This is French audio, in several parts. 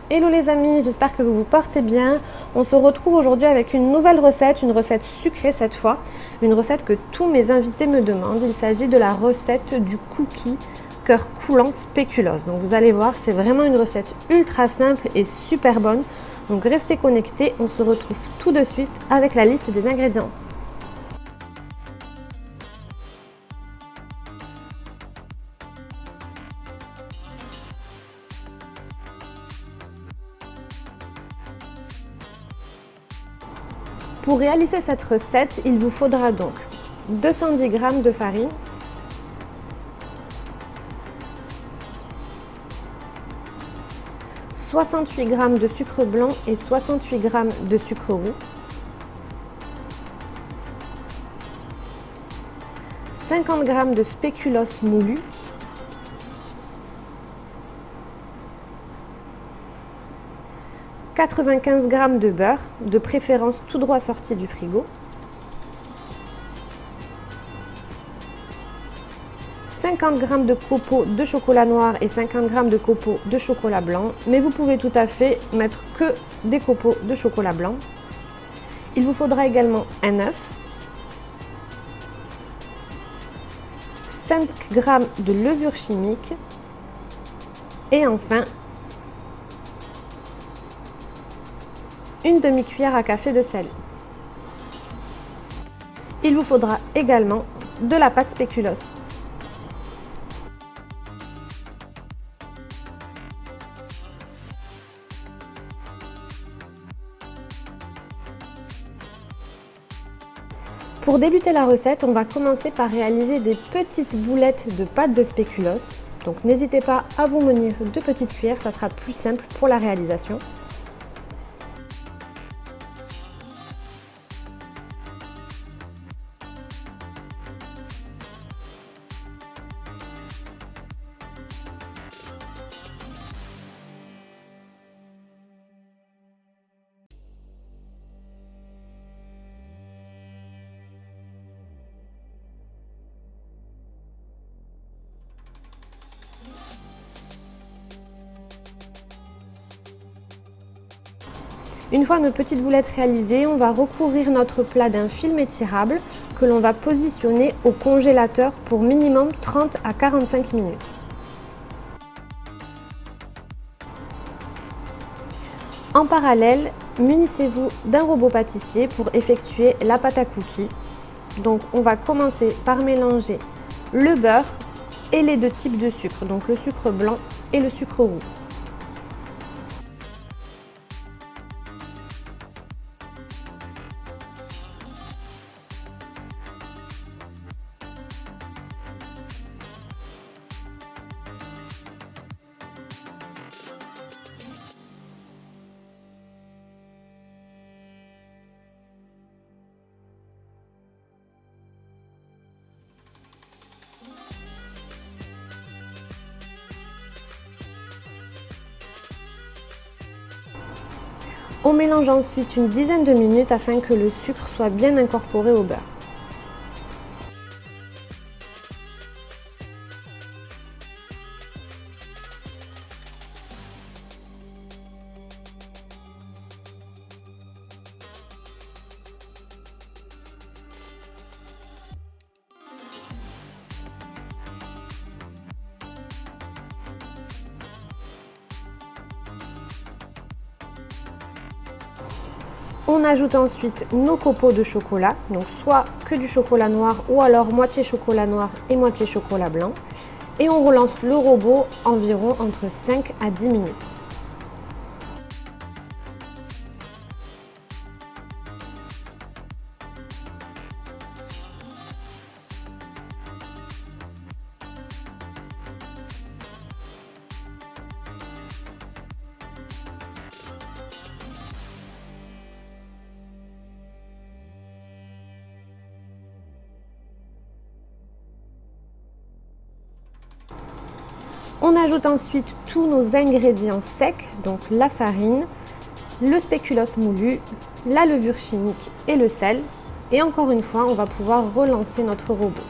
Hello les amis, j'espère que vous vous portez bien. On se retrouve aujourd'hui avec une nouvelle recette, une recette sucrée cette fois. Une recette que tous mes invités me demandent. Il s'agit de la recette du cookie cœur coulant spéculoos. Donc vous allez voir, c'est vraiment une recette ultra simple et super bonne. Donc restez connectés, on se retrouve tout de suite avec la liste des ingrédients. Pour réaliser cette recette, il vous faudra donc 210 g de farine, 68 g de sucre blanc et 68 g de sucre roux, 50 g de spéculoos moulu, 95 g de beurre, de préférence tout droit sorti du frigo, 50 g de copeaux de chocolat noir et 50 g de copeaux de chocolat blanc, mais vous pouvez tout à fait mettre que des copeaux de chocolat blanc. Il vous faudra également un œuf, 5 g de levure chimique et enfin une demi-cuillère à café de sel. Il vous faudra également de la pâte spéculoos. Pour débuter la recette, on va commencer par réaliser des petites boulettes de pâte de spéculoos. Donc n'hésitez pas à vous munir de petites cuillères, ça sera plus simple pour la réalisation. Une fois nos petites boulettes réalisées, on va recouvrir notre plat d'un film étirable que l'on va positionner au congélateur pour minimum 30 à 45 minutes. En parallèle, munissez-vous d'un robot pâtissier pour effectuer la pâte à cookies. Donc on va commencer par mélanger le beurre et les deux types de sucre, donc le sucre blanc et le sucre roux. On mélange ensuite une dizaine de minutes afin que le sucre soit bien incorporé au beurre. On ajoute ensuite nos copeaux de chocolat, donc soit que du chocolat noir ou alors moitié chocolat noir et moitié chocolat blanc. Et on relance le robot environ entre 5 à 10 minutes. On ajoute ensuite tous nos ingrédients secs, donc la farine, le spéculoos moulu, la levure chimique et le sel. Et encore une fois, on va pouvoir relancer notre robot.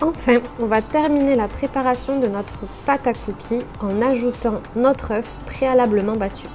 Enfin, on va terminer la préparation de notre pâte à cookies en ajoutant notre œuf préalablement battu.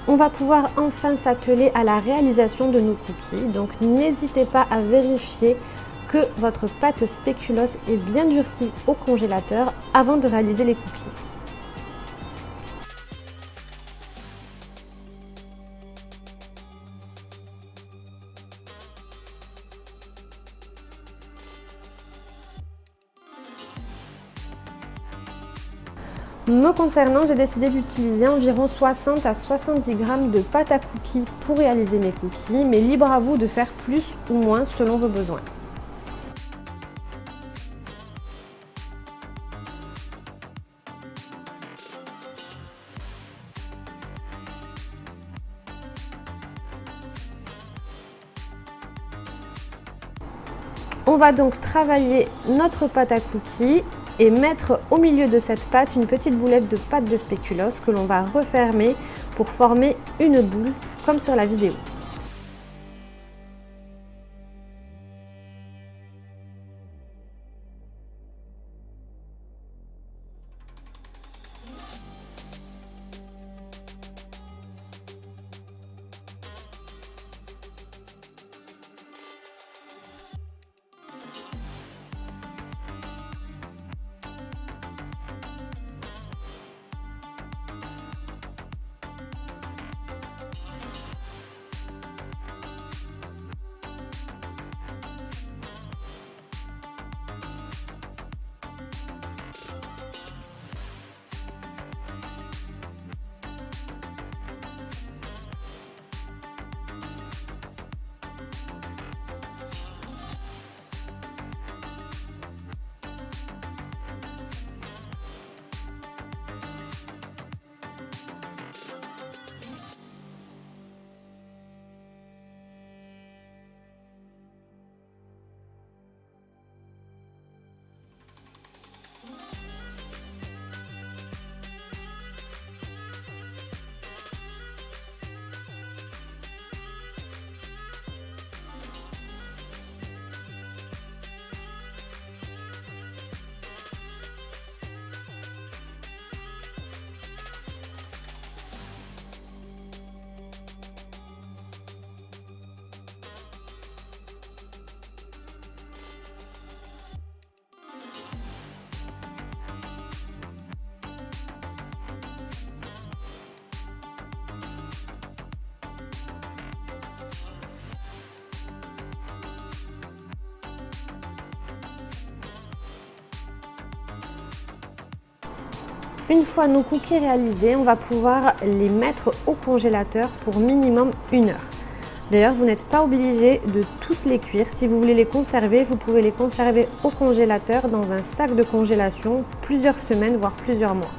On va pouvoir enfin s'atteler à la réalisation de nos cookies, donc n'hésitez pas à vérifier que votre pâte spéculoos est bien durcie au congélateur avant de réaliser les cookies. Me concernant, j'ai décidé d'utiliser environ 60 à 70 g de pâte à cookies pour réaliser mes cookies, mais libre à vous de faire plus ou moins selon vos besoins. On va donc travailler notre pâte à cookies et mettre au milieu de cette pâte une petite boulette de pâte de spéculoos que l'on va refermer pour former une boule comme sur la vidéo. Une fois nos cookies réalisés, on va pouvoir les mettre au congélateur pour minimum 1 heure. D'ailleurs, vous n'êtes pas obligé de tous les cuire. Si vous voulez les conserver, vous pouvez les conserver au congélateur dans un sac de congélation plusieurs semaines, voire plusieurs mois.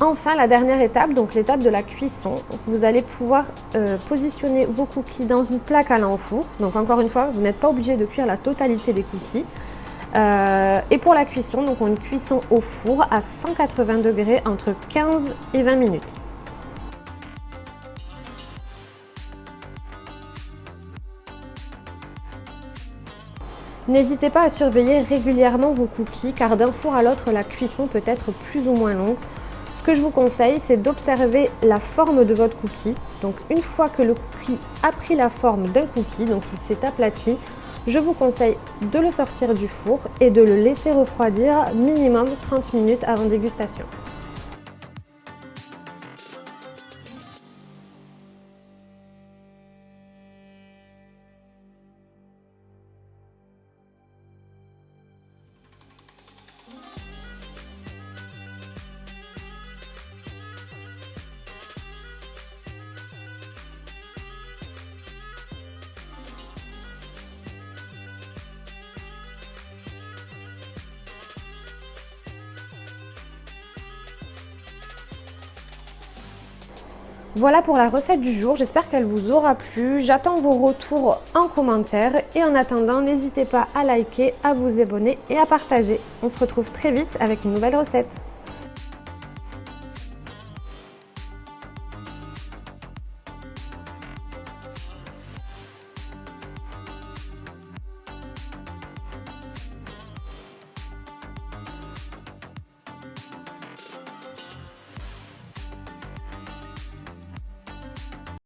Enfin, la dernière étape, donc l'étape de la cuisson. Vous allez pouvoir positionner vos cookies dans une plaque allant au four. Donc encore une fois, vous n'êtes pas obligé de cuire la totalité des cookies. Et pour la cuisson, donc une cuisson au four à 180 degrés entre 15 et 20 minutes. N'hésitez pas à surveiller régulièrement vos cookies car d'un four à l'autre, la cuisson peut être plus ou moins longue. Ce que je vous conseille, c'est d'observer la forme de votre cookie. Donc une fois que le cookie a pris la forme d'un cookie, donc il s'est aplati, je vous conseille de le sortir du four et de le laisser refroidir minimum 30 minutes avant dégustation. Voilà pour la recette du jour, j'espère qu'elle vous aura plu. J'attends vos retours en commentaire et en attendant, n'hésitez pas à liker, à vous abonner et à partager. On se retrouve très vite avec une nouvelle recette.